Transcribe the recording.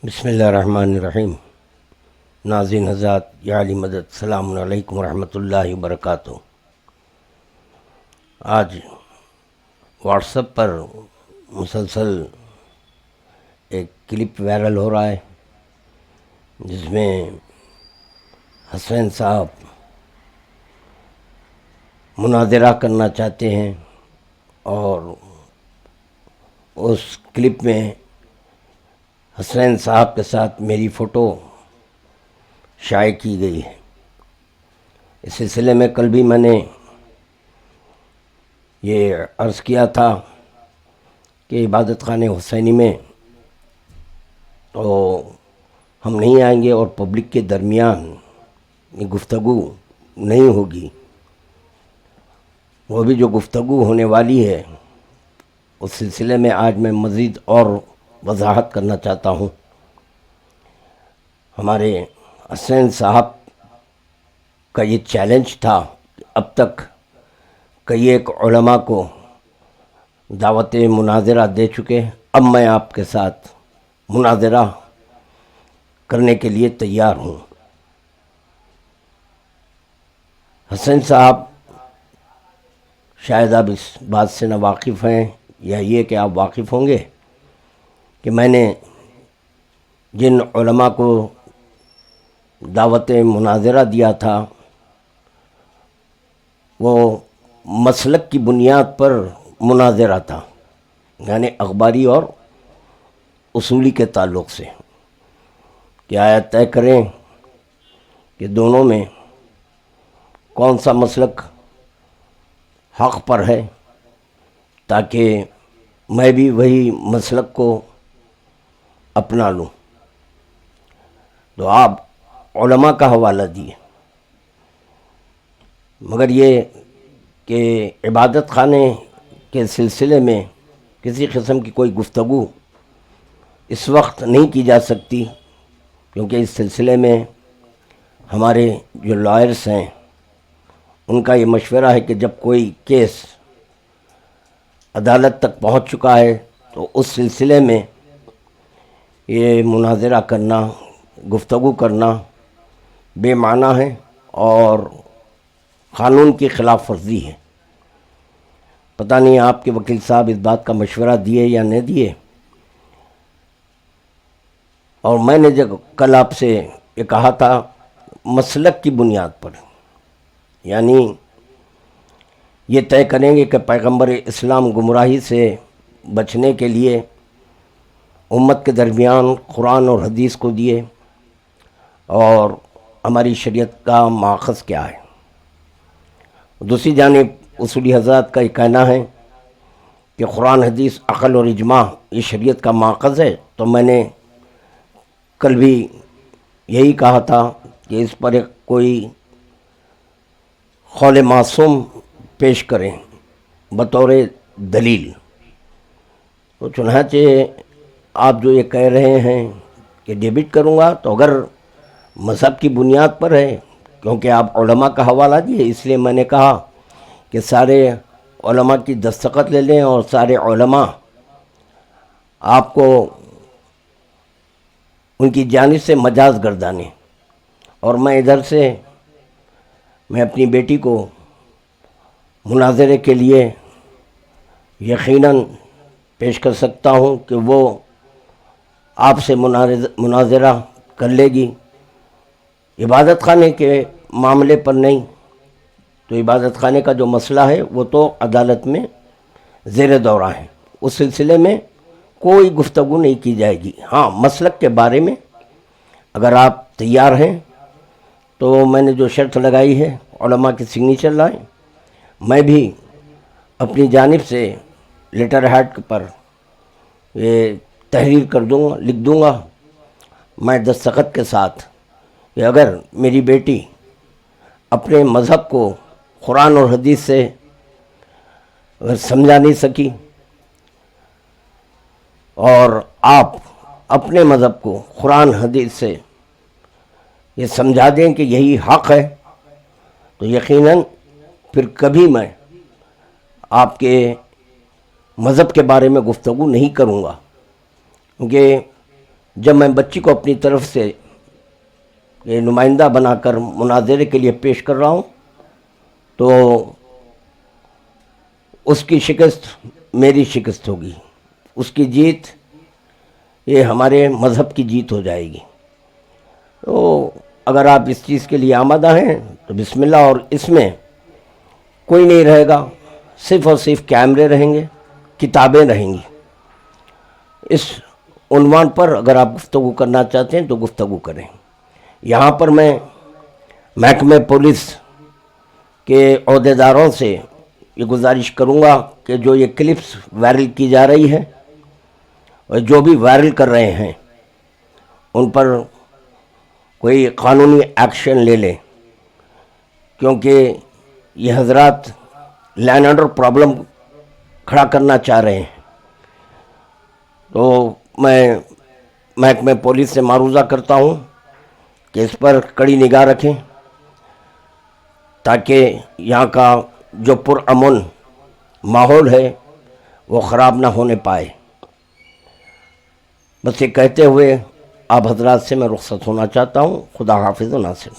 بسم اللہ الرحمن الرحیم۔ ناظرین حضرات، یا علی مدد، السلام علیکم ورحمۃ اللہ وبرکاتہ۔ آج واٹس ایپ پر مسلسل ایک کلپ وائرل ہو رہا ہے جس میں حسین صاحب مناظرہ کرنا چاہتے ہیں، اور اس کلپ میں حسین صاحب کے ساتھ میری فوٹو شائع کی گئی ہے۔ اس سلسلے میں کل بھی میں نے یہ عرض کیا تھا کہ عبادت خانہ حسینی میں تو ہم نہیں آئیں گے اور پبلک کے درمیان یہ گفتگو نہیں ہوگی۔ وہ بھی جو گفتگو ہونے والی ہے اس سلسلے میں آج میں مزید اور وضاحت کرنا چاہتا ہوں۔ ہمارے حسین صاحب کا یہ چیلنج تھا کہ اب تک کئی ایک علماء کو دعوت مناظرہ دے چکے، اب میں آپ کے ساتھ مناظرہ کرنے کے لیے تیار ہوں۔ حسین صاحب شاید آپ اس بات سے نہ واقف ہیں، یا یہ کہ آپ واقف ہوں گے کہ میں نے جن علماء کو دعوت مناظرہ دیا تھا وہ مسلک کی بنیاد پر مناظرہ تھا، یعنی اخباری اور اصولی کے تعلق سے، کہ آیا طے کریں کہ دونوں میں کون سا مسلک حق پر ہے، تاکہ میں بھی وہی مسلک کو اپنا لوں۔ تو آپ علماء کا حوالہ دیے، مگر یہ کہ عبادت خانے کے سلسلے میں کسی قسم کی کوئی گفتگو اس وقت نہیں کی جا سکتی، کیونکہ اس سلسلے میں ہمارے جو لائرز ہیں ان کا یہ مشورہ ہے کہ جب کوئی کیس عدالت تک پہنچ چکا ہے تو اس سلسلے میں یہ مناظرہ کرنا، گفتگو کرنا بے معنی ہے اور قانون کی خلاف ورزی ہے۔ پتہ نہیں آپ کے وکیل صاحب اس بات کا مشورہ دیے یا نہیں دیے، اور میں نے جب کل آپ سے یہ کہا تھا مسلک کی بنیاد پر، یعنی یہ طے کریں گے کہ پیغمبر اسلام گمراہی سے بچنے کے لیے امت کے درمیان قرآن اور حدیث کو دیے، اور ہماری شریعت کا ماخذ کیا ہے۔ دوسری جانب اصولی حضرات کا یہ کہنا ہے کہ قرآن، حدیث، عقل اور اجماع یہ شریعت کا ماخذ ہے، تو میں نے کل بھی یہی کہا تھا کہ اس پر ایک کوئی قول معصوم پیش کریں بطور دلیل۔ تو چنانچہ آپ جو یہ کہہ رہے ہیں کہ ڈیبٹ کروں گا، تو اگر مذہب کی بنیاد پر ہے، کیونکہ آپ علماء کا حوالہ دیے، اس لیے میں نے کہا کہ سارے علماء کی دستخط لے لیں اور سارے علماء آپ کو ان کی جانب سے مجاز گردانیں، اور میں ادھر سے میں اپنی بیٹی کو مناظرے کے لیے یقیناً پیش کر سکتا ہوں کہ وہ آپ سے مناظرہ کر لے گی۔ عبادت خانے کے معاملے پر نہیں، تو عبادت خانے کا جو مسئلہ ہے وہ تو عدالت میں زیر دورہ ہے، اس سلسلے میں کوئی گفتگو نہیں کی جائے گی۔ ہاں، مسلک کے بارے میں اگر آپ تیار ہیں تو میں نے جو شرط لگائی ہے علماء کی سگنیچر لائیں، میں بھی اپنی جانب سے لیٹر ہیڈ پر یہ تحریر کر دوں گا، لکھ دوں گا میں دستخط کے ساتھ، کہ اگر میری بیٹی اپنے مذہب کو قرآن اور حدیث سے اگر سمجھا نہیں سکی، اور آپ اپنے مذہب کو قرآن حدیث سے یہ سمجھا دیں کہ یہی حق ہے، تو یقیناً پھر کبھی میں آپ کے مذہب کے بارے میں گفتگو نہیں کروں گا، کیونکہ جب میں بچی کو اپنی طرف سے یہ نمائندہ بنا کر مناظرے کے لیے پیش کر رہا ہوں تو اس کی شکست میری شکست ہوگی، اس کی جیت یہ ہمارے مذہب کی جیت ہو جائے گی۔ تو اگر آپ اس چیز کے لیے آمادہ ہیں تو بسم اللہ، اور اس میں کوئی نہیں رہے گا، صرف اور صرف کیمرے رہیں گے، کتابیں رہیں گی۔ اس عنوان پر اگر آپ گفتگو کرنا چاہتے ہیں تو گفتگو کریں۔ یہاں پر میں محکمہ پولیس کے عہدیداروں سے یہ گزارش کروں گا کہ جو یہ کلپس وائرل کی جا رہی ہے اور جو بھی وائرل کر رہے ہیں ان پر کوئی قانونی ایکشن لے لیں، کیونکہ یہ حضرات لائن آرڈر پرابلم کھڑا کرنا چاہ رہے ہیں۔ تو میں محکمہ پولیس سے معروضہ کرتا ہوں کہ اس پر کڑی نگاہ رکھیں تاکہ یہاں کا جو پرامن ماحول ہے وہ خراب نہ ہونے پائے۔ بس یہ کہتے ہوئے آپ حضرات سے میں رخصت ہونا چاہتا ہوں۔ خدا حافظ و ناصر۔